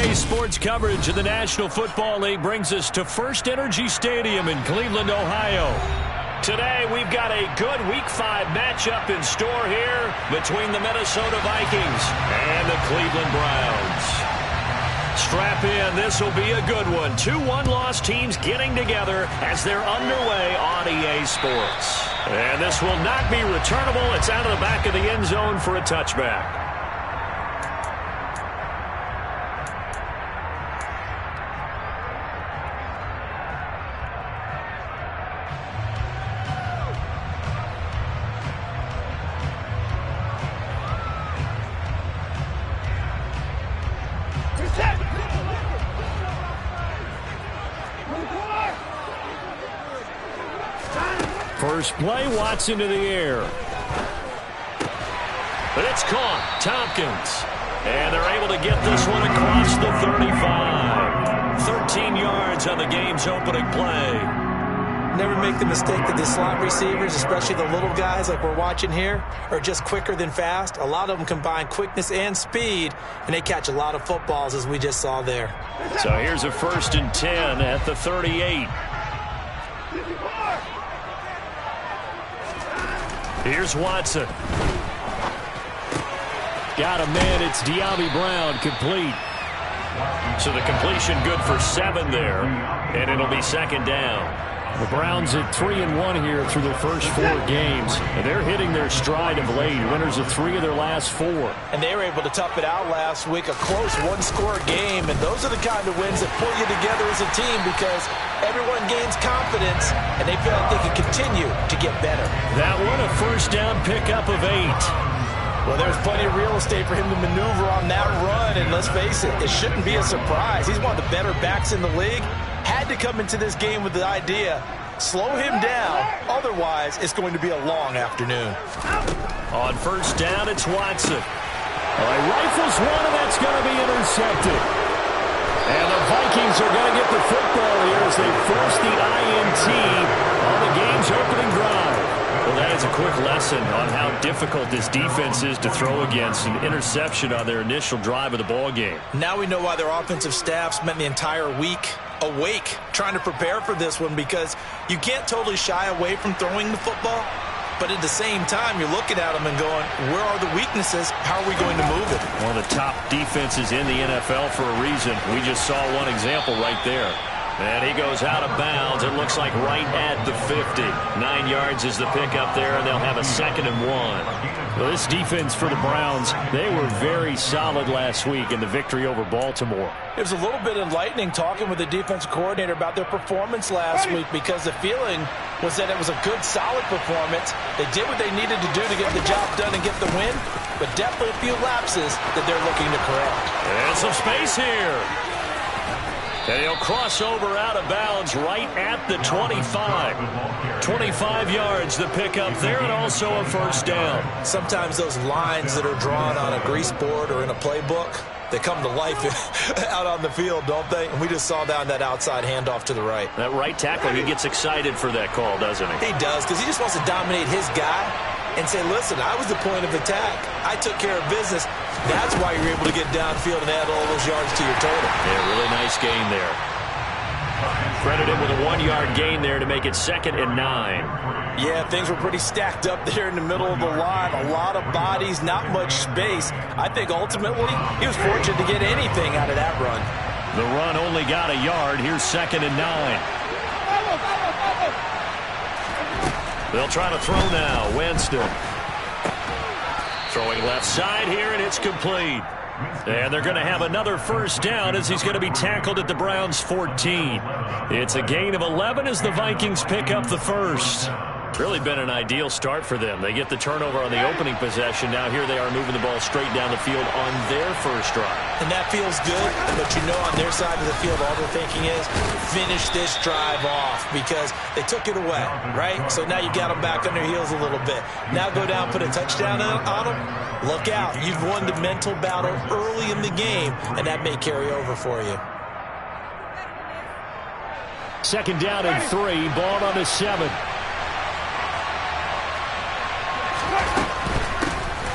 EA Sports coverage of the National Football League brings us to First Energy Stadium in Cleveland, Ohio. Today, we've got a good Week 5 matchup in store here between the Minnesota Vikings and the Cleveland Browns. Strap in, this will be a good one. 2 one-loss teams getting together as they're underway on EA Sports. And this will not be returnable. It's out of the back of the end zone for a touchback. First play, Watson to the air. But it's caught. Tompkins. And they're able to get this one across the 35. 13 yards on the game's opening play. Never make the mistake that the slot receivers, especially the little guys like we're watching here, are just quicker than fast. A lot of them combine quickness and speed, and they catch a lot of footballs, as we just saw there. So here's a 1st and 10 at the 38. Here's Watson. Got a man. It's De'Ami Brown complete. So the completion good for 7 there. And it'll be 2nd down. The Browns at 3-1 here through their first 4 games. And they're hitting their stride of late. Winners of 3 of their last 4. And they were able to tough it out last week. A close one-score game. And those are the kind of wins that pull you together as a team because everyone gains confidence and they feel like they can continue to get better. That one a 1st down pickup of 8. Well, there's plenty of real estate for him to maneuver on that run. And let's face it, it shouldn't be a surprise. He's one of the better backs in the league. Had to come into this game with the idea, slow him down, otherwise it's going to be a long afternoon. On 1st down, it's Watson. All right, rifles one, and that's going to be intercepted. And the Vikings are going to get the football here as they force the INT on the game's opening drive. Well, that is a quick lesson on how difficult this defense is to throw against. An interception on their initial drive of the ball game. Now we know why their offensive staff spent the entire week awake trying to prepare for this one, because you can't totally shy away from throwing the football, but at the same time you're looking at them and going, where are the weaknesses? How are we going to move it? One of the top defenses in the NFL for a reason. We just saw one example right there. And he goes out of bounds. It looks like right at the 50. 9 yards is the pickup there, and they'll have a 2nd and 1. Well, this defense for the Browns, they were very solid last week in the victory over Baltimore. It was a little bit enlightening talking with the defensive coordinator about their performance last week, because the feeling was that it was a good, solid performance. They did what they needed to do to get the job done and get the win, but definitely a few lapses that they're looking to correct. And some space here. And he'll cross over out of bounds right at the 25. 25 yards, the pickup there, and also a 1st down. Sometimes those lines that are drawn on a grease board or in a playbook, they come to life out on the field, don't they? And we just saw down that outside handoff to the right. That right tackle, he gets excited for that call, doesn't he? He does, because he just wants to dominate his guy and say, listen, I was the point of attack. I took care of business. That's why you're able to get downfield and add all those yards to your total. Yeah, really nice gain there. Credit him with a 1-yard gain there to make it 2nd and 9. Yeah, things were pretty stacked up there in the middle of the line. A lot of bodies, not much space. I think ultimately he was fortunate to get anything out of that run. The run only got a yard. Here's 2nd and 9. They'll try to throw now. Winston. Throwing left side here, and it's complete. And they're going to have another 1st down as he's going to be tackled at the Browns' 14. It's a gain of 11 as the Vikings pick up the 1st. Really been an ideal start for them. They get the turnover on the opening possession. Now here they are moving the ball straight down the field on their 1st drive. And that feels good, but you know on their side of the field all they're thinking is finish this drive off because they took it away, right? So now you got them back on their heels a little bit. Now go down, put a touchdown on them. Look out. You've won the mental battle early in the game, and that may carry over for you. 2nd down and 3. Ball on the 7.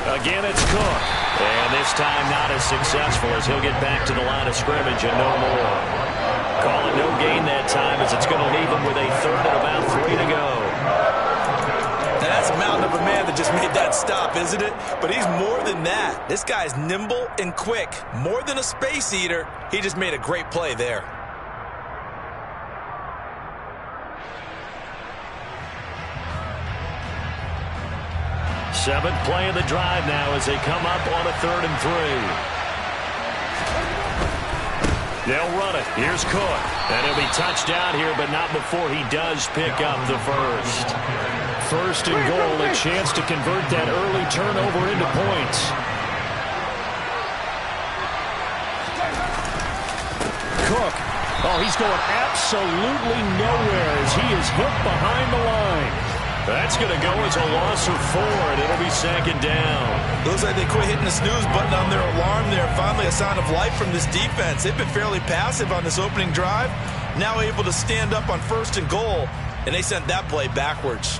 Again, it's Cook. And this time not as successful as he'll get back to the line of scrimmage and no more. Call it no gain that time as it's going to leave him with a third and about 3 to go. Now that's a mountain of a man that just made that stop, isn't it? But he's more than that. This guy's nimble and quick. More than a space eater, he just made a great play there. Seventh play of the drive now as they come up on a 3rd and 3. They'll run it. Here's Cook. And he'll be touchdown here, but not before he does pick up the first. 1st and goal, a chance to convert that early turnover into points. Cook. Oh, he's going absolutely nowhere as he is hit behind the line. That's going to go as a loss of 4, and it'll be 2nd down. Looks like they quit hitting the snooze button on their alarm there. Finally a sign of life from this defense. They've been fairly passive on this opening drive. Now able to stand up on 1st and goal, and they sent that play backwards.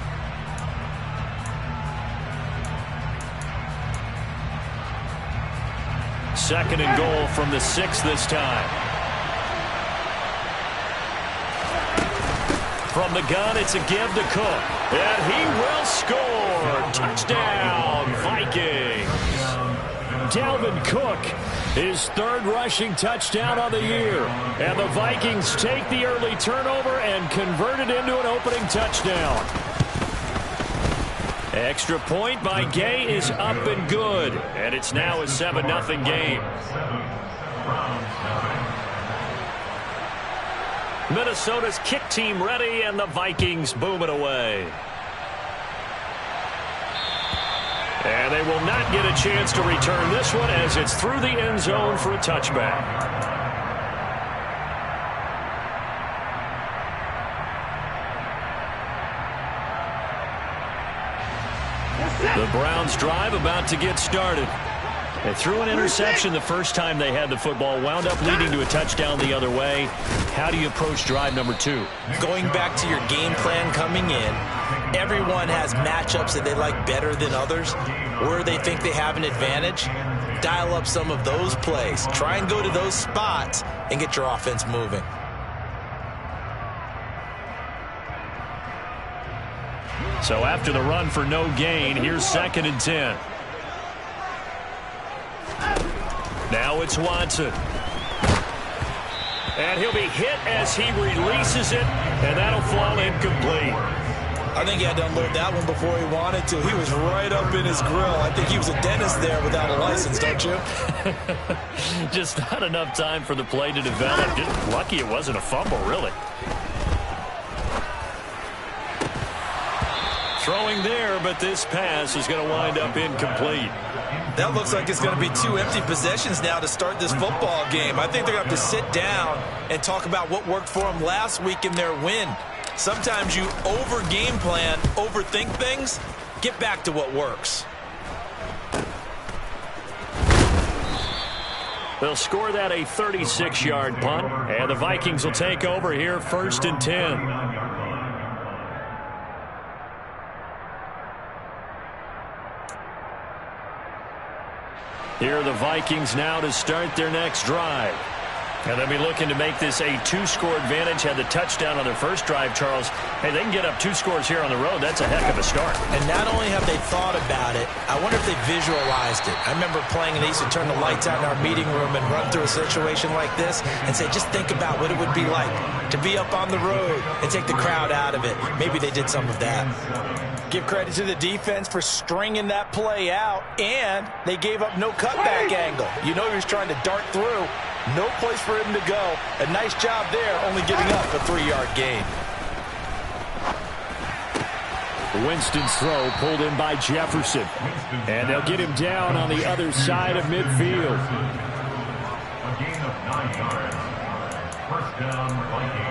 Second and goal from the 6 this time. From the gun, it's a give to Cook. And he will score. Touchdown, Vikings. Dalvin Cook, his 3rd rushing touchdown of the year. And the Vikings take the early turnover and convert it into an opening touchdown. Extra point by Gay is up and good. And it's now a 7-0 game. Minnesota's kick team ready, and the Vikings boom it away. And they will not get a chance to return this one as it's through the end zone for a touchback. The Browns drive about to get started. They threw an interception the first time they had the football, wound up leading to a touchdown the other way. How do you approach drive number 2? Going back to your game plan coming in, everyone has matchups that they like better than others, or they think they have an advantage. Dial up some of those plays. Try and go to those spots and get your offense moving. So after the run for no gain, here's 2nd and 10. Now it's Watson. And he'll be hit as he releases it, and that'll fall incomplete. I think he had to unload that one before he wanted to. He was right up in his grill. I think he was a dentist there without a license, don't you? Just not enough time for the play to develop. Just lucky it wasn't a fumble, really. Throwing there, but this pass is going to wind up incomplete. That looks like it's going to be 2 empty possessions now to start this football game. I think they're going to have to sit down and talk about what worked for them last week in their win. Sometimes you over-game plan, overthink things. Get back to what works. They'll score that a 36-yard punt, and the Vikings will take over here 1st and 10. Here are the Vikings now to start their next drive. And they'll be looking to make this a 2-score advantage. Had the touchdown on their first drive, Charles. Hey, they can get up 2 scores here on the road. That's a heck of a start. And not only have they thought about it, I wonder if they visualized it. I remember playing, and they used to turn the lights out in our meeting room and run through a situation like this and say, just think about what it would be like to be up on the road and take the crowd out of it. Maybe they did some of that. Give credit to the defense for stringing that play out, and they gave up no cutback angle. You know he was trying to dart through. No place for him to go. A nice job there, only giving up a 3-yard gain. Winston's throw pulled in by Jefferson. And they'll get him down on the other side of midfield. A gain of 9 yards. First down, Vikings.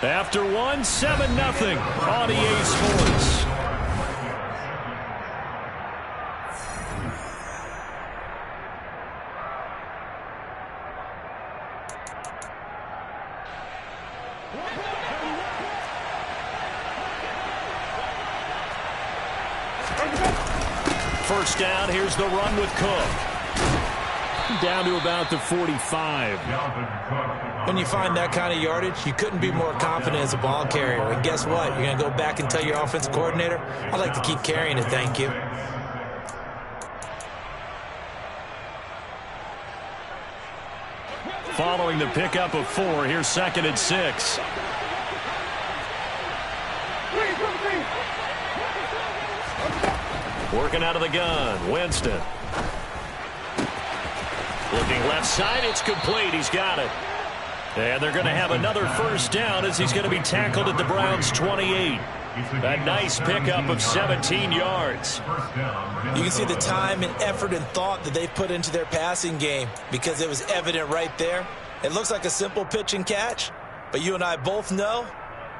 After 7-0 on EA Sports. First down, here's the run with Cook. Down to about the 45. When you find that kind of yardage, you couldn't be more confident as a ball carrier. And guess what? You're going to go back and tell your offensive coordinator, I'd like to keep carrying it, thank you. Following the pickup of 4, here's 2nd and 6. Working out of the gun, Winston. Looking left side, it's complete. He's got it. And they're going to have another first down as he's going to be tackled at the Browns' 28. A nice pickup of 17 yards. You can see the time and effort and thought that they put into their passing game because it was evident right there. It looks like a simple pitch and catch, but you and I both know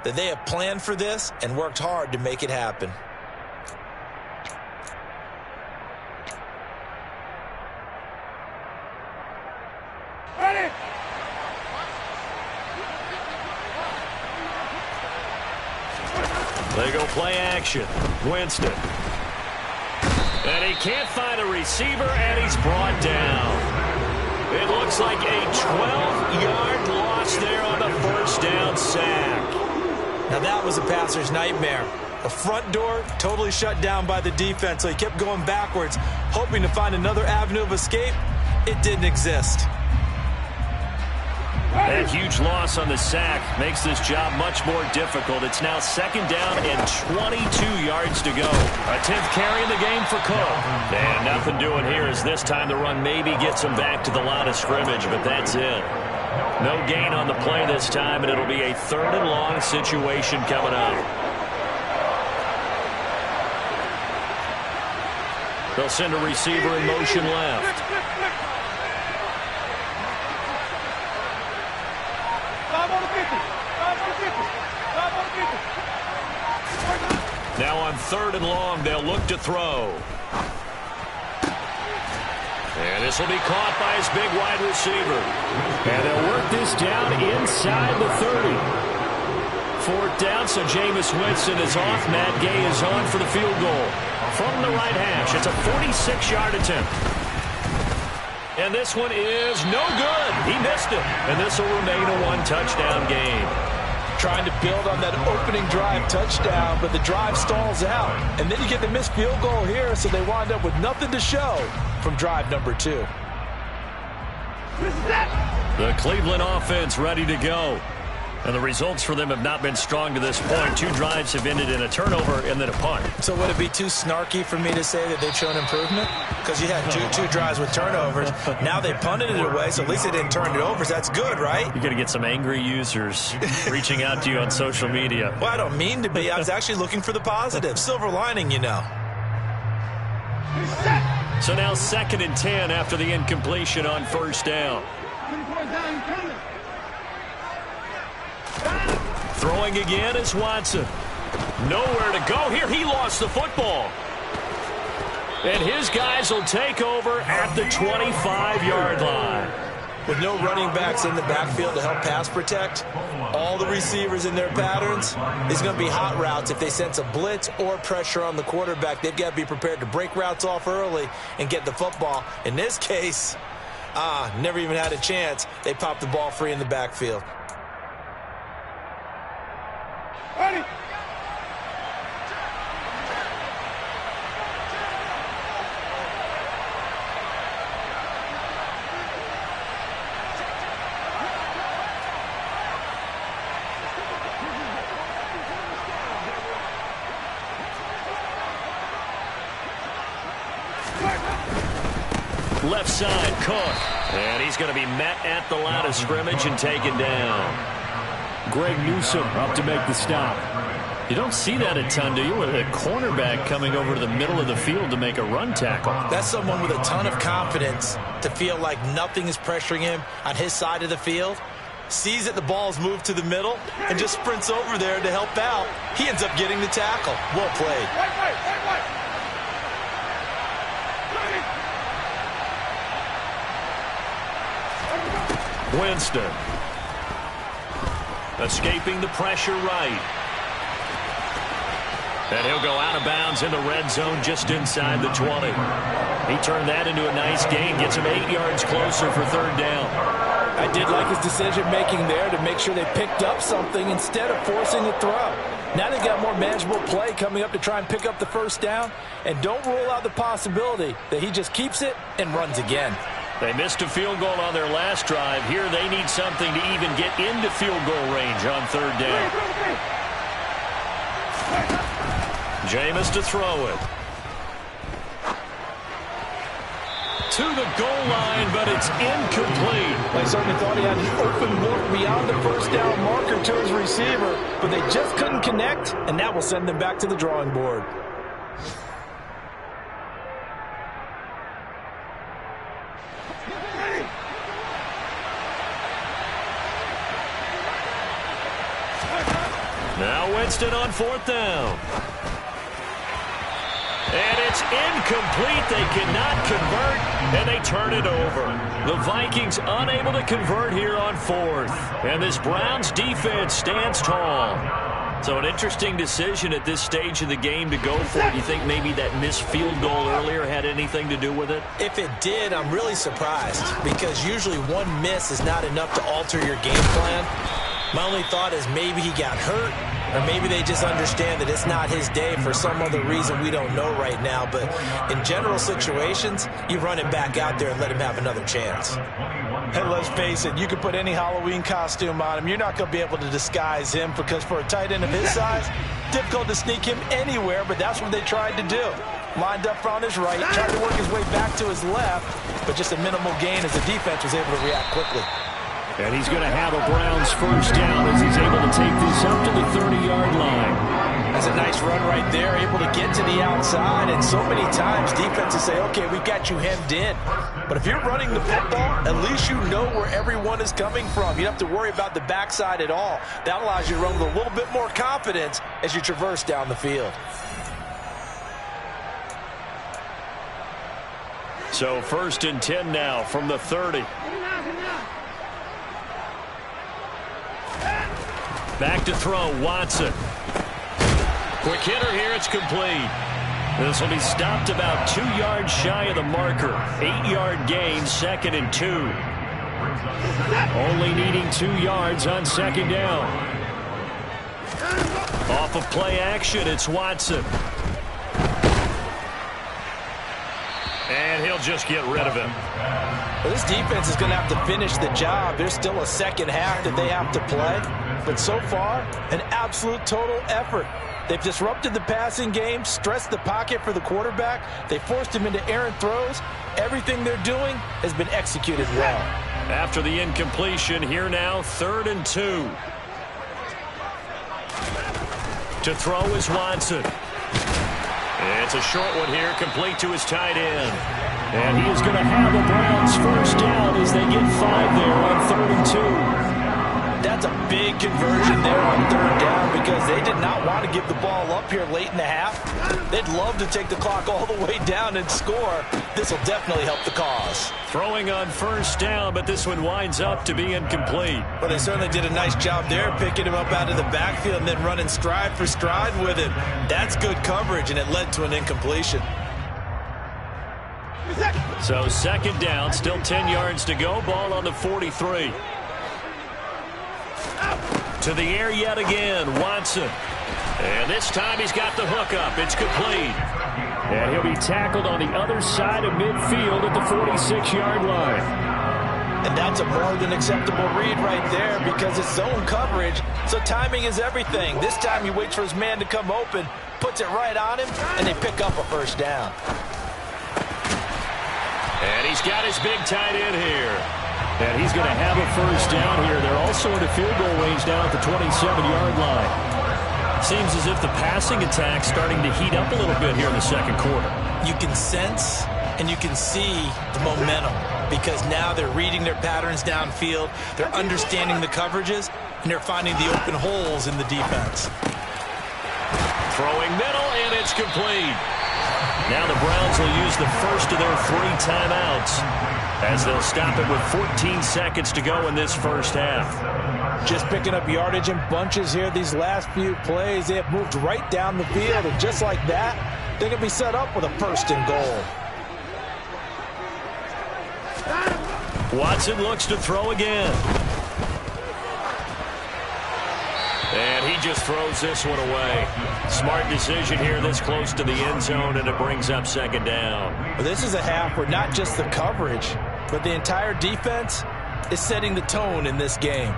that they have planned for this and worked hard to make it happen. They go play action. Winston. And he can't find a receiver, and he's brought down. It looks like a 12-yard loss there on the first down sack. Now that was a passer's nightmare. The front door totally shut down by the defense, so he kept going backwards, hoping to find another avenue of escape. It didn't exist. That huge loss on the sack makes this job much more difficult. It's now 2nd down and 22 yards to go. A 10th carry in the game for Cook. And nothing doing here as this time the run maybe gets him back to the line of scrimmage, but that's it. No gain on the play this time, and it'll be a 3rd and long situation coming up. They'll send a receiver in motion left. Now on 3rd and long, they'll look to throw. And this will be caught by his big wide receiver. And they'll work this down inside the 30. 4th down, so Jameis Winston is off. Matt Gay is on for the field goal. From the right hash, it's a 46-yard attempt. And this one is no good. He missed it. And this will remain a 1-touchdown game. Trying to build on that opening drive touchdown, but the drive stalls out. And then you get the missed field goal here, so they wind up with nothing to show from drive number 2. The Cleveland offense ready to go. And the results for them have not been strong to this point. 2 drives have ended in a turnover and then a punt. So would it be too snarky for me to say that they've shown improvement? Because you had two drives with turnovers. Now they punted it away, so at least they didn't turn it over. So that's good, right? You're going to get some angry users reaching out to you on social media. Well, I don't mean to be. I was actually looking for the positive. Silver lining, you know. So now 2nd and 10 after the incompletion on 1st down. Throwing again is Watson. Nowhere to go here. He lost the football. And his guys will take over at the 25-yard line. With no running backs in the backfield to help pass protect, all the receivers in their patterns, there's going to be hot routes. If they sense a blitz or pressure on the quarterback, they've got to be prepared to break routes off early and get the football. In this case, never even had a chance. They popped the ball free in the backfield. Ready. Left side, Cook. And he's going to be met at the line of scrimmage and taken down. Greg Newsome up to make the stop. You don't see that a ton, do you? With a cornerback coming over to the middle of the field to make a run tackle. That's someone with a ton of confidence to feel like nothing is pressuring him on his side of the field. Sees that the ball is moved to the middle and just sprints over there to help out. He ends up getting the tackle. Well played. Winston. Escaping the pressure right. And he'll go out of bounds in the red zone just inside the 20. He turned that into a nice gain, gets him 8 yards closer for third down. I did like his decision-making there to make sure they picked up something instead of forcing the throw. Now they've got more manageable play coming up to try and pick up the first down. And don't rule out the possibility that he just keeps it and runs again. They missed a field goal on their last drive. Here they need something to even get into field goal range on third down. Jameis to throw it. To the goal line, but it's incomplete. I certainly thought he had an open look beyond the first down marker to his receiver, but they just couldn't connect, and that will send them back to the drawing board. Now Winston on fourth down. And it's incomplete. They cannot convert, and they turn it over. The Vikings unable to convert here on fourth. And this Browns defense stands tall. So an interesting decision at this stage of the game to go for it. You think maybe that missed field goal earlier had anything to do with it? If it did, I'm really surprised, because usually one miss is not enough to alter your game plan. My only thought is maybe he got hurt, or maybe they just understand that it's not his day for some other reason we don't know right now. But in general situations, you run him back out there and let him have another chance. Hey, let's face it, you can put any Halloween costume on him. You're not going to be able to disguise him, because for a tight end of his size, difficult to sneak him anywhere, but that's what they tried to do. Lined up on his right, tried to work his way back to his left, but just a minimal gain as the defense was able to react quickly. And he's going to have a Browns first down as he's able to take this up to the 30-yard line. That's a nice run right there, able to get to the outside. And so many times defenses say, okay, we got you hemmed in. But if you're running the football, at least you know where everyone is coming from. You don't have to worry about the backside at all. That allows you to run with a little bit more confidence as you traverse down the field. So 1st and 10 now from the 30. Back to throw, Watson. Quick hitter here, it's complete. This will be stopped about 2 yards shy of the marker. 8-yard gain, 2nd and 2. Only needing 2 yards on 2nd down. Off of play action, it's Watson. And he'll just get rid of him. Well, this defense is going to have to finish the job. There's still a second half that they have to play. But so far, an absolute total effort. They've disrupted the passing game, stressed the pocket for the quarterback. They forced him into errant throws. Everything they're doing has been executed well. After the incompletion, here now, 3rd and 2. To throw is Watson. It's a short one here, complete to his tight end. And he is going to have a Browns first down as they get 5 there on 3rd and 2. That's a big conversion there on 3rd down, because they did not want to give the ball up here late in the half. They'd love to take the clock all the way down and score. This will definitely help the cause. Throwing on 1st down, but this one winds up to be incomplete. Well, they certainly did a nice job there, picking him up out of the backfield and then running stride for stride with him. That's good coverage, and it led to an incompletion. So 2nd down, still 10 yards to go. Ball on the 43. To the air yet again, Watson. And this time he's got the hook up. It's complete. And he'll be tackled on the other side of midfield at the 46-yard line. And that's a more than acceptable read right there, because it's zone coverage, so timing is everything. This time he waits for his man to come open, puts it right on him, and they pick up a first down. And he's got his big tight end here. And he's going to have a first down here. They're also in a field goal range down at the 27-yard line. Seems as if the passing attack's starting to heat up a little bit here in the 2nd quarter. You can sense and you can see the momentum, because now they're reading their patterns downfield, they're understanding the coverages, and they're finding the open holes in the defense. Throwing middle, and it's complete. Now the Browns will use the first of their 3 timeouts as they'll stop it with 14 seconds to go in this first half. Just picking up yardage in bunches here these last few plays. They have moved right down the field, and just like that, they can be set up with a 1st and goal. Watson looks to throw again. And he just throws this one away. Smart decision here this close to the end zone, and it brings up 2nd down. Well, this is a half where not just the coverage, but the entire defense is setting the tone in this game.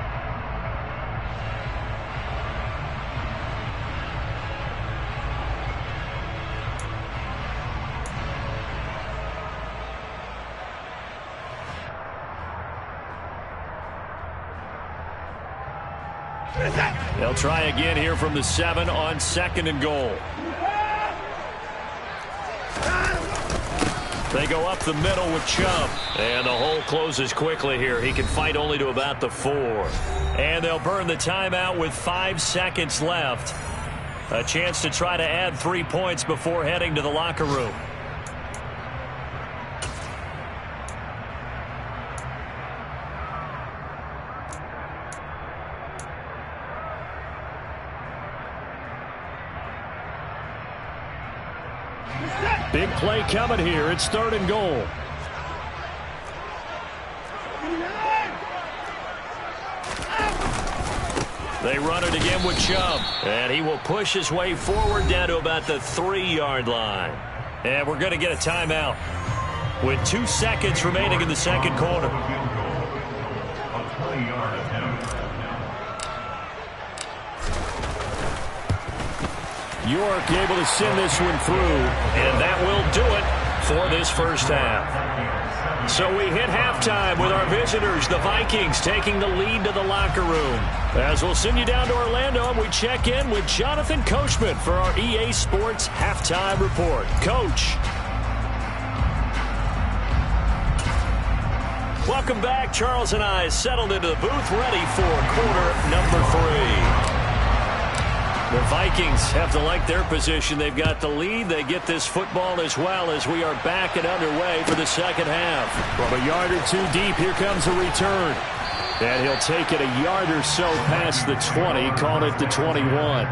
They'll try again here from the 7 on 2nd and goal. They go up the middle with Chubb. And the hole closes quickly here. He can fight only to about the 4. And they'll burn the timeout with 5 seconds left. A chance to try to add 3 points before heading to the locker room. Big play coming here. It's 3rd and goal. They run it again with Chubb. And he will push his way forward down to about the 3-yard line. And we're going to get a timeout with 2 seconds remaining in the 2nd quarter. York able to send this one through, and that will do it for this first half. So we hit halftime with our visitors, the Vikings, taking the lead to the locker room. As we'll send you down to Orlando, and we check in with Jonathan Coachman for our EA Sports Halftime Report. Coach. Welcome back. Charles and I settled into the booth, ready for quarter number 3. The Vikings have to like their position. They've got the lead. They get this football as well as we are back and underway for the 2nd half. From a yard or 2 deep, here comes a return. And he'll take it a yard or so past the 20, call it the 21.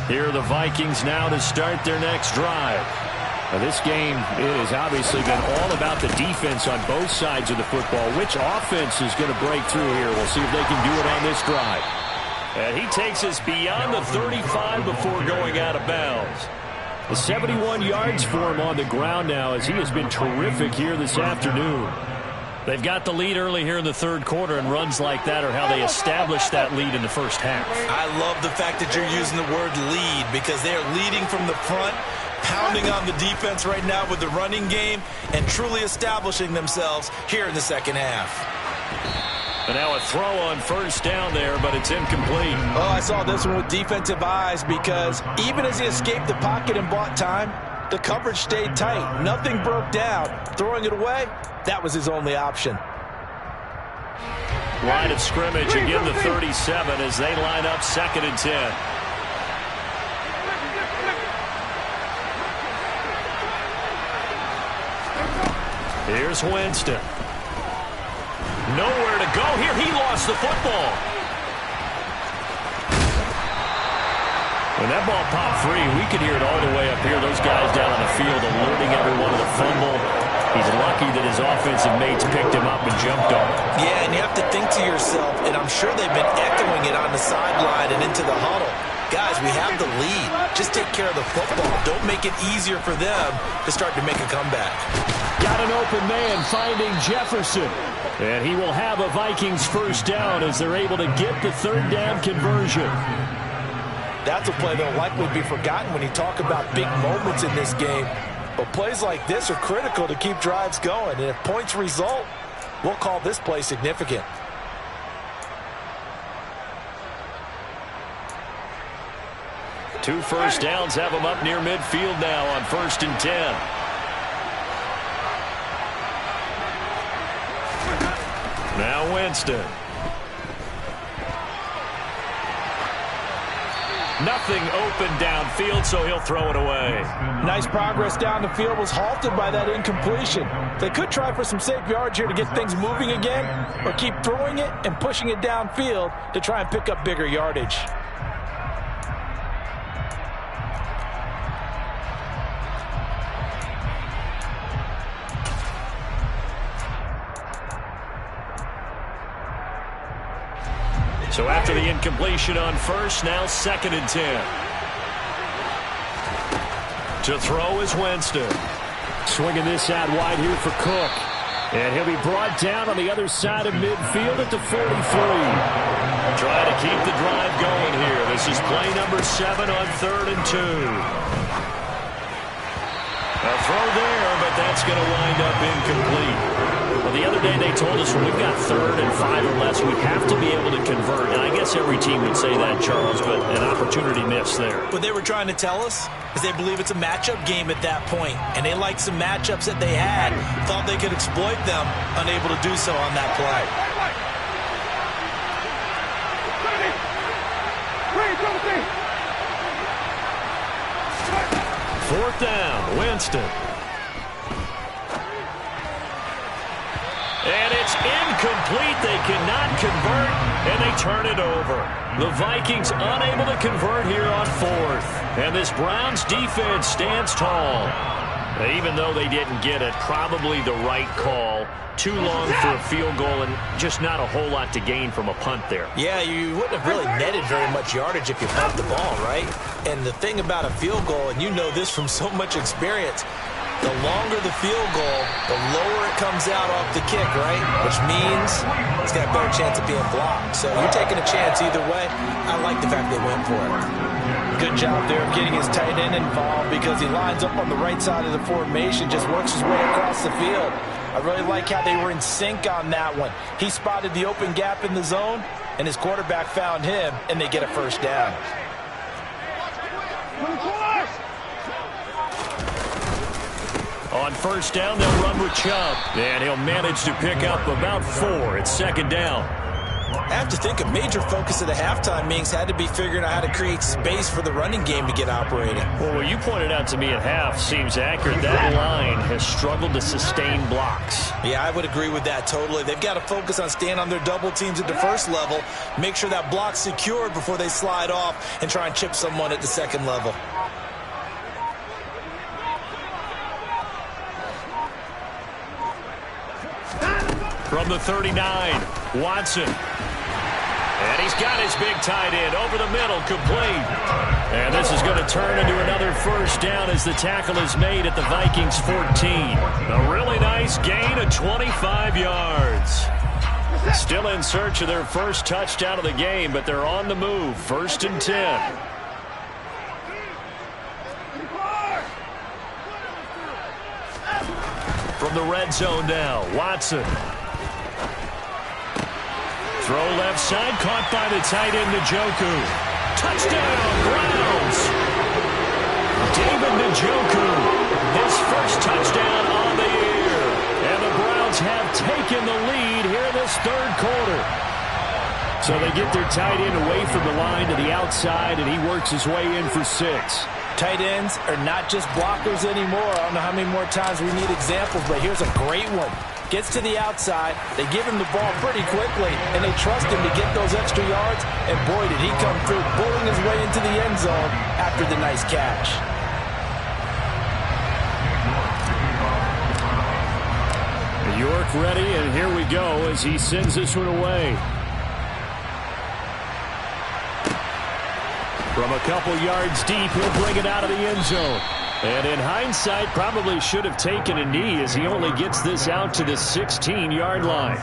Here are the Vikings now to start their next drive. Now this game has obviously been all about the defense on both sides of the football. Which offense is going to break through here? We'll see if they can do it on this drive. And he takes us beyond the 35 before going out of bounds. The 71 yards for him on the ground now as he has been terrific here this afternoon. They've got the lead early here in the 3rd quarter, and runs like that are how they establish that lead in the first half. I love the fact that you're using the word lead because they are leading from the front, pounding on the defense right now with the running game, and truly establishing themselves here in the 2nd half. And now a throw on 1st down there, but it's incomplete. Oh, I saw this one with defensive eyes because even as he escaped the pocket and bought time, the coverage stayed tight. Nothing broke down. Throwing it away, that was his only option. Line of scrimmage, again the 37 as they line up 2nd and 10. Here's Winston. Nowhere to go here. He lost the football. When that ball popped free, we could hear it all the way up here. Those guys down on the field alerting everyone to the fumble. He's lucky that his offensive mates picked him up and jumped on him. Yeah, and you have to think to yourself, and I'm sure they've been echoing it on the sideline and into the huddle. Guys, we have the lead. Just take care of the football. Don't make it easier for them to start to make a comeback. Got an open man finding Jefferson. And he will have a Vikings first down as they're able to get the 3rd down conversion. That's a play that will likely be forgotten when you talk about big moments in this game. But plays like this are critical to keep drives going. And if points result, we'll call this play significant. 2 first downs have them up near midfield now on 1st and 10. Now Winston. Nothing open downfield, so he'll throw it away. Nice progress down the field, was halted by that incompletion. They could try for some safe yards here to get things moving again, or keep throwing it and pushing it downfield to try and pick up bigger yardage. So after the incompletion on 1st, now 2nd and 10. To throw is Winston. Swinging this out wide here for Cook. And he'll be brought down on the other side of midfield at the 43. Trying to keep the drive going here. This is play number 7 on 3rd and 2. A throw there, but that's going to wind up incomplete. Well, the other day they told us when we've got 3rd and 5 or less, we have to be able to convert. And I guess every team would say that, Charles, but an opportunity missed there. What they were trying to tell us is they believe it's a matchup game at that point, and they liked some matchups that they had, thought they could exploit them, unable to do so on that play. 4th down, Winston. And it's incomplete. They cannot convert, and they turn it over. The Vikings unable to convert here on 4th. And this Browns defense stands tall. Even though they didn't get it, probably the right call. Too long for a field goal and just not a whole lot to gain from a punt there. Yeah, you wouldn't have really netted very much yardage if you pumped the ball, right? And the thing about a field goal, and you know this from so much experience, the longer the field goal, the lower it comes out off the kick, right? Which means it's got a better chance of being blocked. So you're taking a chance either way. I like the fact they went for it. Good job there of getting his tight end involved because he lines up on the right side of the formation, just works his way across the field. I really like how they were in sync on that one. He spotted the open gap in the zone, and his quarterback found him, and they get a 1st down. On 1st down, they'll run with Chubb, and he'll manage to pick up about 4. It's 2nd down. I have to think a major focus of the halftime meetings had to be figuring out how to create space for the running game to get operating. Well, what you pointed out to me at half seems accurate. That line has struggled to sustain blocks. Yeah, I would agree with that totally. They've got to focus on staying on their double teams at the 1st level, make sure that block's secured before they slide off and try and chip someone at the 2nd level. From the 39, Watson. And he's got his big tight end over the middle, complete. And this is going to turn into another 1st down as the tackle is made at the Vikings 14. A really nice gain of 25 yards. Still in search of their 1st touchdown of the game, but they're on the move. 1st and 10. From the red zone now, Watson. Throw left side, caught by the tight end, Njoku. Touchdown, Browns! David Njoku, his 1st touchdown on the year. And the Browns have taken the lead here in this 3rd quarter. So they get their tight end away from the line to the outside, and he works his way in for 6. Tight ends are not just blockers anymore. I don't know how many more times we need examples, but here's a great one. Gets to the outside, they give him the ball pretty quickly, and they trust him to get those extra yards, and boy, did he come through, pulling his way into the end zone after the nice catch. York ready, and here we go as he sends this one away. From a couple yards deep, he'll bring it out of the end zone. And in hindsight, probably should have taken a knee as he only gets this out to the 16-yard line.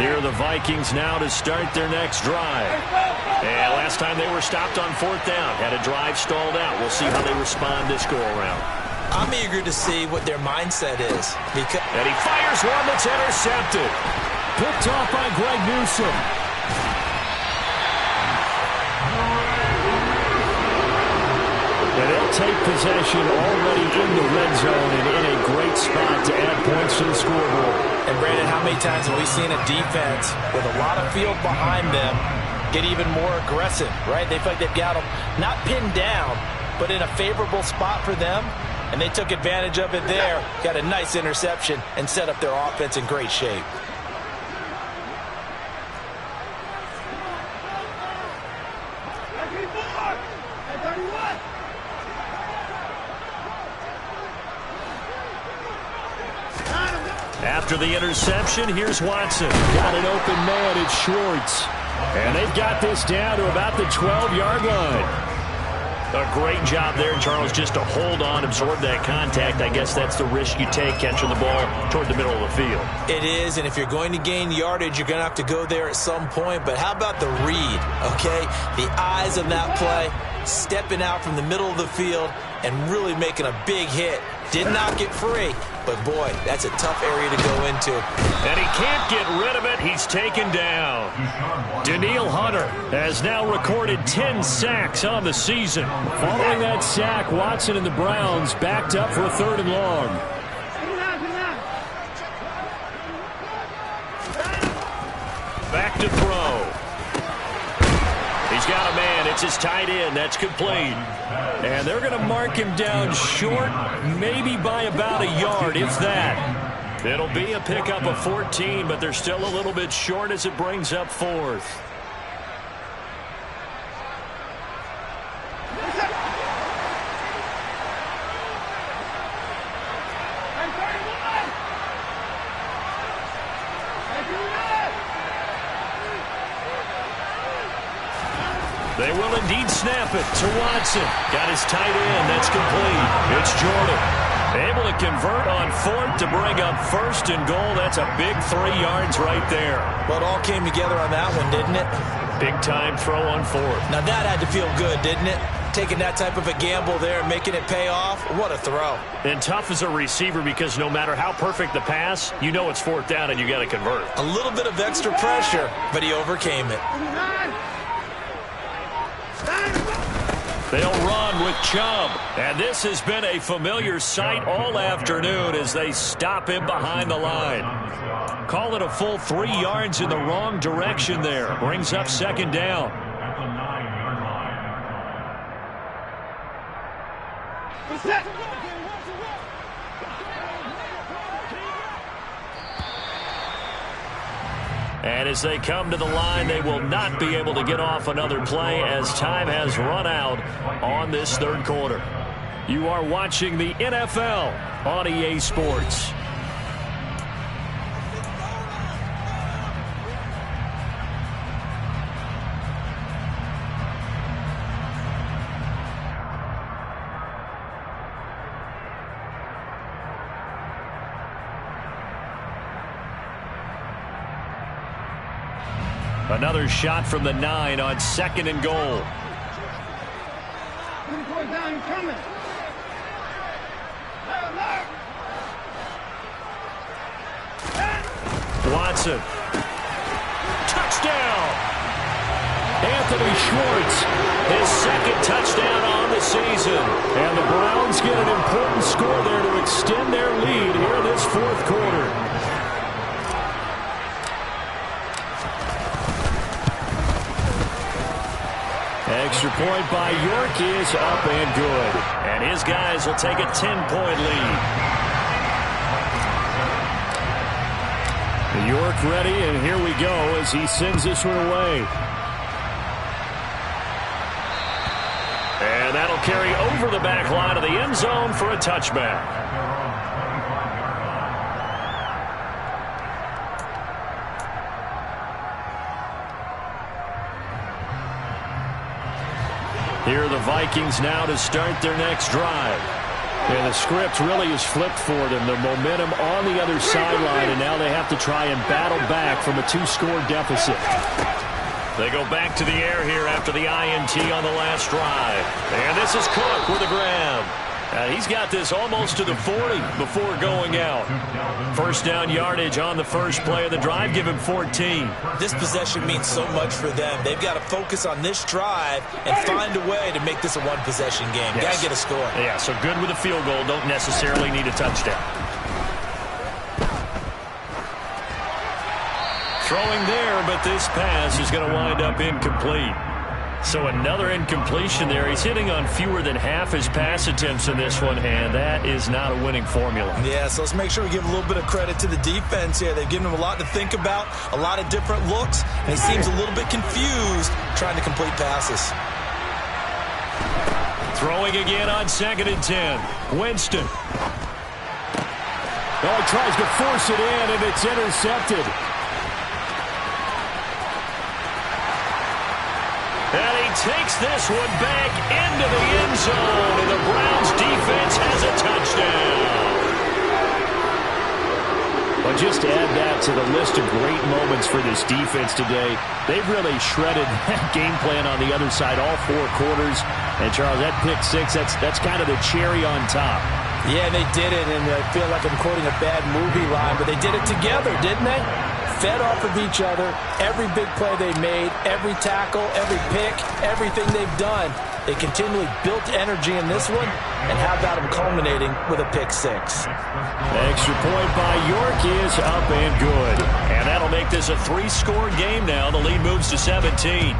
Here are the Vikings now to start their next drive. And last time they were stopped on 4th down, had a drive stalled out. We'll see how they respond this go-around. I'm eager to see what their mindset is. And he fires one that's intercepted. picked off by Greg Newsome. And they'll take possession already in the red zone and in a great spot to add points to the scoreboard. And Brandon, how many times have we seen a defense with a lot of field behind them get even more aggressive, right? They feel like they've got them not pinned down, but in a favorable spot for them, and they took advantage of it there, got a nice interception, and set up their offense in great shape. After the interception, here's Watson. Got an open man, it's Schwartz. And they've got this down to about the 12-yard line. A great job there, Charles, just to hold on, absorb that contact. I guess that's the risk you take catching the ball toward the middle of the field. It is, and if you're going to gain yardage, you're going to have to go there at some point. But how about the read, okay? The eyes of that play, stepping out from the middle of the field and really making a big hit. Did not get free, but boy, that's a tough area to go into. And he can't get rid of it. He's taken down. Daniil Hunter has now recorded 10 sacks on the season. Following that sack, Watson and the Browns backed up for a 3rd and long. Back to throw. He's got a man. It's his tight end. That's complete. And they're going to mark him down short, maybe by about a yard, if that. It'll be a pickup of 14, but they're still a little bit short as it brings up 4th. They will indeed snap it to Watson. Got his tight end. That's complete. It's Jordan. Able to convert on 4th to bring up 1st and goal. That's a big 3 yards right there. Well, it all came together on that one, didn't it? Big time throw on 4th. Now that had to feel good, didn't it? Taking that type of a gamble there and making it pay off. What a throw. And tough as a receiver because no matter how perfect the pass, you know it's 4th down and you got to convert. A little bit of extra pressure, but he overcame it. They'll run with Chubb. And this has been a familiar sight all afternoon as they stop him behind the line. Call it a full 3 yards in the wrong direction there. Brings up 2nd down. At the 9-yard line. And as they come to the line, they will not be able to get off another play as time has run out on this 3rd quarter. You are watching the NFL on EA Sports. Another shot from the 9 on 2nd and goal. Watson. Touchdown! Anthony Schwartz, his 2nd touchdown on the season. And the Browns get an important score there to extend their lead here in this 4th quarter. Extra point by York is up and good. And his guys will take a 10-point lead. York ready, and here we go as he sends this one away. And that'll carry over the back line of the end zone for a touchback. Here are the Vikings now to start their next drive. And the script really is flipped for them. The momentum on the other sideline, and now they have to try and battle back from a 2-score deficit. They go back to the air here after the INT on the last drive. And this is Cook with a grab. He's got this almost to the 40 before going out. First down yardage on the first play of the drive. Give him 14. This possession means so much for them. They've got to focus on this drive and find a way to make this a one-possession game. Yes. Got to get a score. Yeah, so good with a field goal. Don't necessarily need a touchdown. Throwing there, but this pass is going to wind up incomplete. So another incompletion there. He's hitting on fewer than half his pass attempts in this one, and that is not a winning formula. Yeah, so let's make sure we give a little bit of credit to the defense here. They've given him a lot to think about, a lot of different looks, and he seems a little bit confused trying to complete passes. Throwing again on 2nd and 10. Winston. Oh, he tries to force it in, and it's intercepted. And he takes this one back into the end zone, and the Browns defense has a touchdown. Well, just to add that to the list of great moments for this defense today, they've really shredded that game plan on the other side all 4 quarters. And, Charles, that pick 6, that's kind of the cherry on top. Yeah, they did it, and I feel like I'm quoting a bad movie line, but they did it together, didn't they? Fed off of each other, every big play they made, every tackle, every pick, everything they've done. They continually built energy in this one, and how about them culminating with a pick 6? Extra point by York is up and good. And that'll make this a 3-score game now. The lead moves to 17.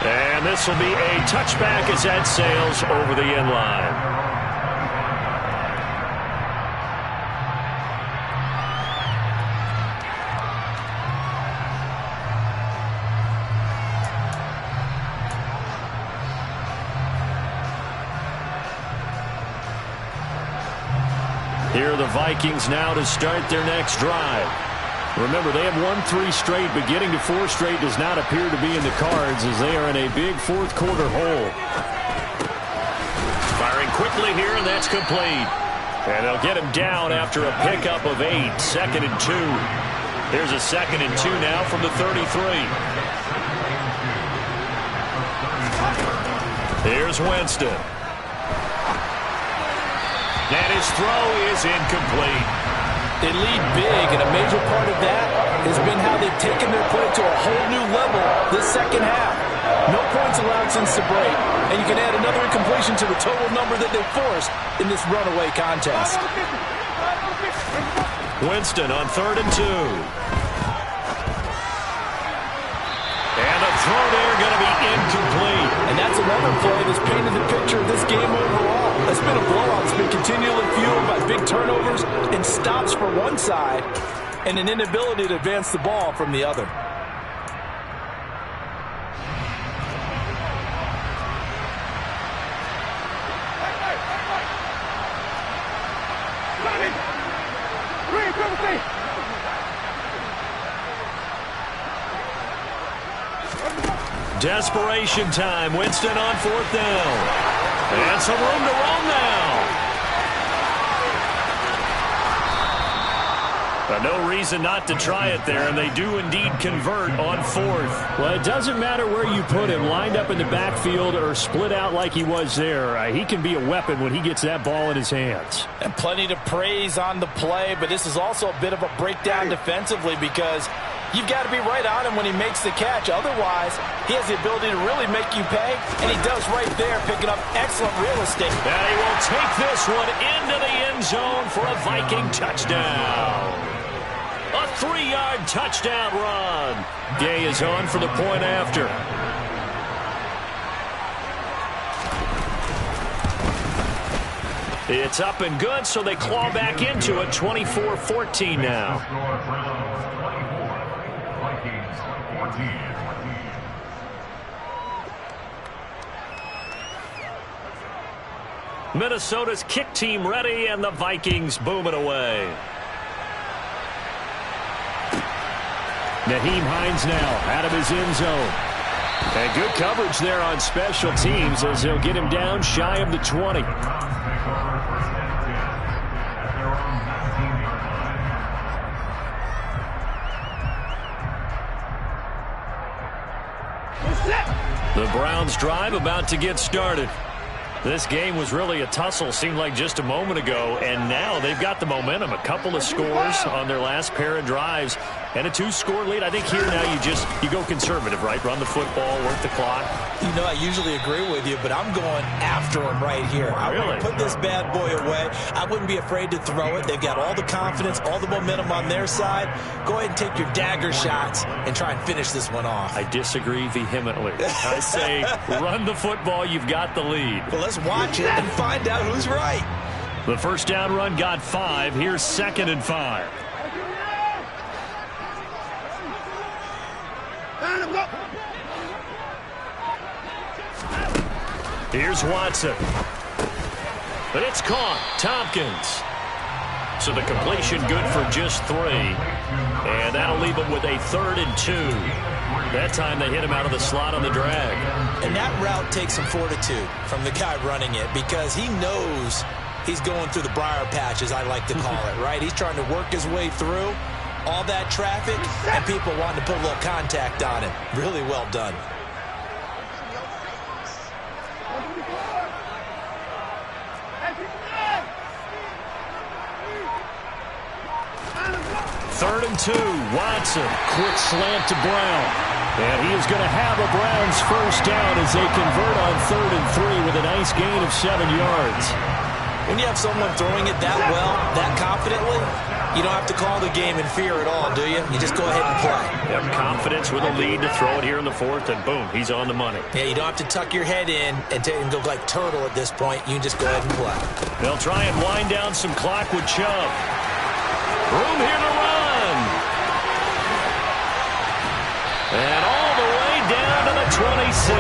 And this will be a touchback as that sails over the end line. Here are the Vikings now to start their next drive. Remember, they have won 3 straight, but getting to 4 straight does not appear to be in the cards as they are in a big 4th quarter hole. Firing quickly here, and that's complete. And they'll get him down after a pickup of 8. 2nd and 2. Here's a 2nd and 2 now from the 33. Here's Winston. And his throw is incomplete. They lead big, and a major part of that has been how they've taken their play to a whole new level this second half. No points allowed since the break, and you can add another incompletion to the total number that they've forced in this runaway contest. Winston on 3rd and 2. And the throw there going to be incomplete. And that's another play that's painted the picture of this game overall. It's been a blowout. It's been continually fueled by big turnovers and stops for one side and an inability to advance the ball from the other. Desperation time. Winston on 4th down. And some room to roam now. No reason not to try it there, and they do indeed convert on 4th. Well, it doesn't matter where you put him, lined up in the backfield or split out like he was there. He can be a weapon when he gets that ball in his hands. And plenty to praise on the play, but this is also a bit of a breakdown defensively because you've got to be right on him when he makes the catch. Otherwise, he has the ability to really make you pay, and he does right there, picking up excellent real estate. And he will take this one into the end zone for a Viking touchdown. A 3-yard touchdown run. Gay is on for the point after. It's up and good, so they claw back into it. 24-14 now. Minnesota's kick team ready, and the Vikings boom it away. Nyheim Hines now out of his end zone. And good coverage there on special teams as they'll get him down shy of the 20. The Browns drive about to get started. This game was really a tussle, seemed like just a moment ago, and now they've got the momentum. A couple of scores on their last pair of drives and a 2-score lead. I think here now you go conservative, right? Run the football, work the clock. You know, I usually agree with you, but I'm going after him right here. I want to put this bad boy away. I wouldn't be afraid to throw it. They've got all the confidence, all the momentum on their side. Go ahead and take your dagger shots and try and finish this one off. I disagree vehemently. I say run the football. You've got the lead. Well, let's watch it and find out who's right. The first down run got 5. Here's 2nd and 5. Here's Watson. But it's caught. Tompkins. So the completion good for just 3. And that'll leave him with a 3rd and 2. That time they hit him out of the slot on the drag. And that route takes some fortitude from the guy running it because he knows he's going through the briar patch, as I like to call it, right? He's trying to work his way through all that traffic and people wanting to put a little contact on him. Really well done. Third and 2. Watson. Quick slant to Brown. And he is going to have a Browns first down as they convert on 3rd and 3 with a nice gain of 7 yards. When you have someone throwing it that well, that confidently, you don't have to call the game in fear at all, do you? You just go ahead and play. You have confidence with a lead to throw it here in the 4th, and boom, he's on the money. Yeah, you don't have to tuck your head in and go like turtle at this point. You can just go ahead and play. They'll try and wind down some clock with Chubb. Room here to run. And all the way down to the 26.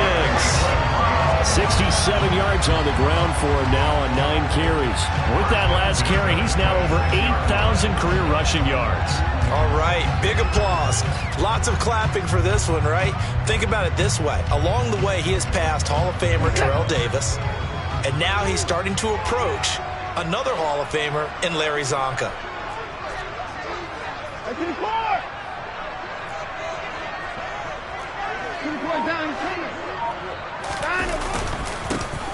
67 yards on the ground for him now on 9 carries. With that last carry, he's now over 8,000 career rushing yards. All right, big applause. Lots of clapping for this one, right? Think about it this way. Along the way, he has passed Hall of Famer Terrell Davis, and now he's starting to approach another Hall of Famer in Larry Zonka.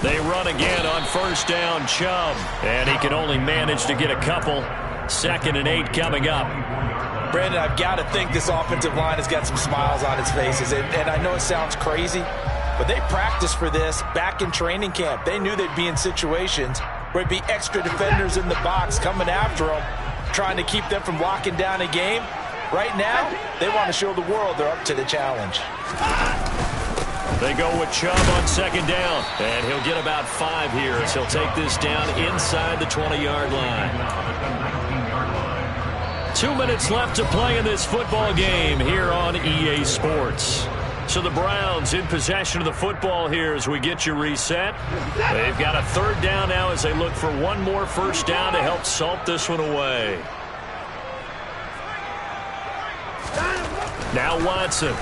They run again on first down, Chubb. And he can only manage to get a couple. 2nd and 8 coming up. Brandon, I've got to think this offensive line has got some smiles on its faces. And I know it sounds crazy, but they practiced for this back in training camp. They knew they'd be in situations where it'd be extra defenders in the box coming after them, trying to keep them from locking down a game. Right now, they want to show the world they're up to the challenge. They go with Chubb on 2nd down. And he'll get about 5 here as he'll take this down inside the 20-yard line. 2 minutes left to play in this football game here on EA Sports. So the Browns in possession of the football here as we get you reset. They've got a 3rd down now as they look for one more first down to help salt this one away. Now Watson.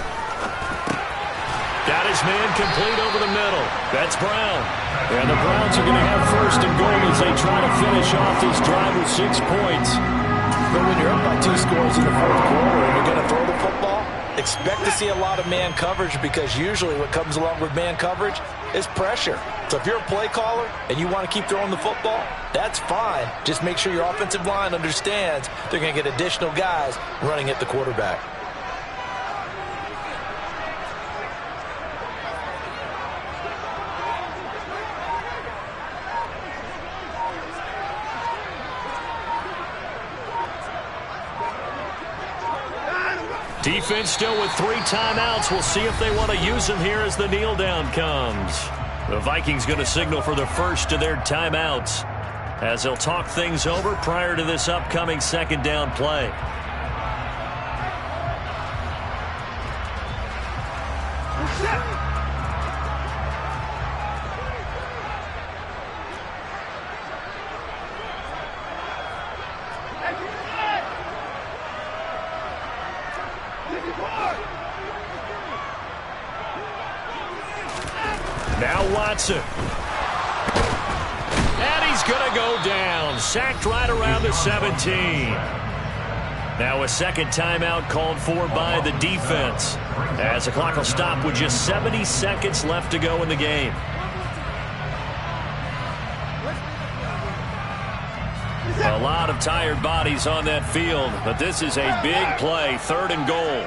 Got his man complete over the middle. That's Brown. And the Browns are going to have 1st and goal as they try to finish off this drive with 6 points. But when you're up by 2 scores in the 4th quarter and you're going to throw the football, expect to see a lot of man coverage because usually what comes along with man coverage is pressure. So if you're a play caller and you want to keep throwing the football, that's fine. Just make sure your offensive line understands they're going to get additional guys running at the quarterback. Defense still with 3 timeouts. We'll see if they want to use them here as the kneel down comes. The Vikings going to signal for the first of their timeouts as they'll talk things over prior to this upcoming 2nd down play. Now Watson. And he's going to go down. Sacked right around the 17. Now a second timeout called for by the defense, as the clock will stop with just 70 seconds left to go in the game. A lot of tired bodies on that field, but this is a big play, 3rd and goal.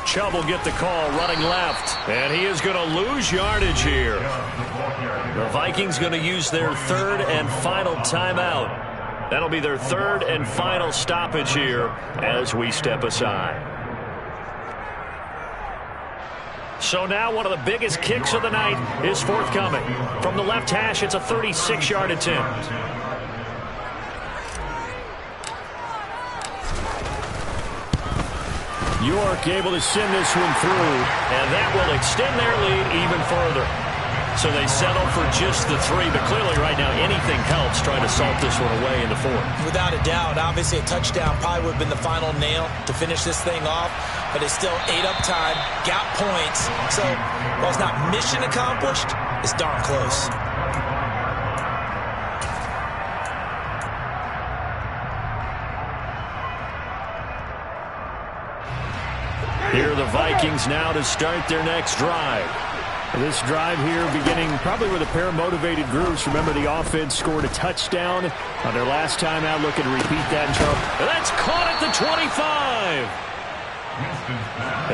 Chubb will get the call running left, and he is going to lose yardage here. The Vikings going to use their 3rd and final timeout. That'll be their 3rd and final stoppage here as we step aside. So now one of the biggest kicks of the night is forthcoming. From the left hash, it's a 36-yard attempt. York able to send this one through, and that will extend their lead even further. So they settle for just the 3, but clearly right now anything helps trying to salt this one away in the 4th. Without a doubt, obviously a touchdown probably would have been the final nail to finish this thing off, but it's still ate up time, got points. So while it's not mission accomplished, it's darn close. Here are the Vikings now to start their next drive. This drive here beginning probably with a pair of motivated groups. Remember, the offense scored a touchdown on their last time out, looking to repeat that in trouble. That's caught at the 25.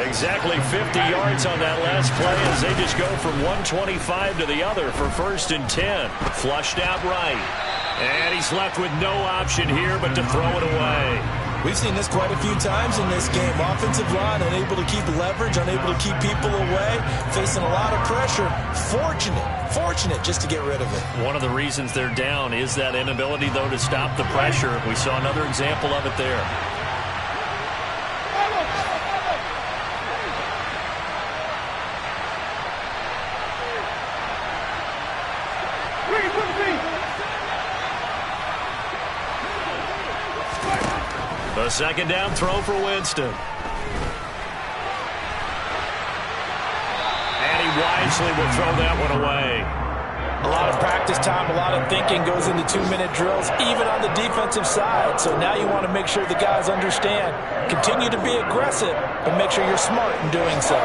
Exactly 50 yards on that last play as they just go from 125 to the other for 1st and 10. Flushed out right. And he's left with no option here but to throw it away. We've seen this quite a few times in this game. Offensive line unable to keep leverage, unable to keep people away, facing a lot of pressure. Fortunate just to get rid of it. One of the reasons they're down is that inability, though, to stop the pressure. We saw another example of it there. A 2nd down throw for Winston. And he wisely will throw that one away. A lot of practice time, a lot of thinking goes into 2-minute drills, even on the defensive side. So now you want to make sure the guys understand. Continue to be aggressive, but make sure you're smart in doing so.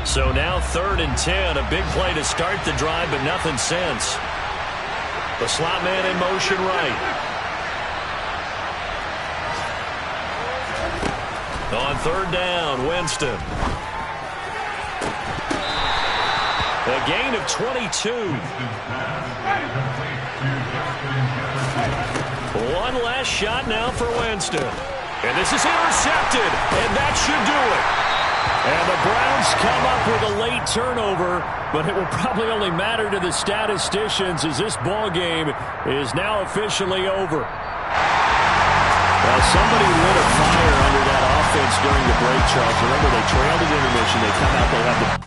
So now 3rd and 10, a big play to start the drive, but nothing since. The slot man in motion right. On 3rd down, Winston. A gain of 22. One last shot now for Winston. And this is intercepted, and that should do it. And the Browns come up with a late turnover, but it will probably only matter to the statisticians as this ball game is now officially over. Well, somebody lit a fire under that offense during the break, Charles. Remember, they trailed at intermission. They come out, they have the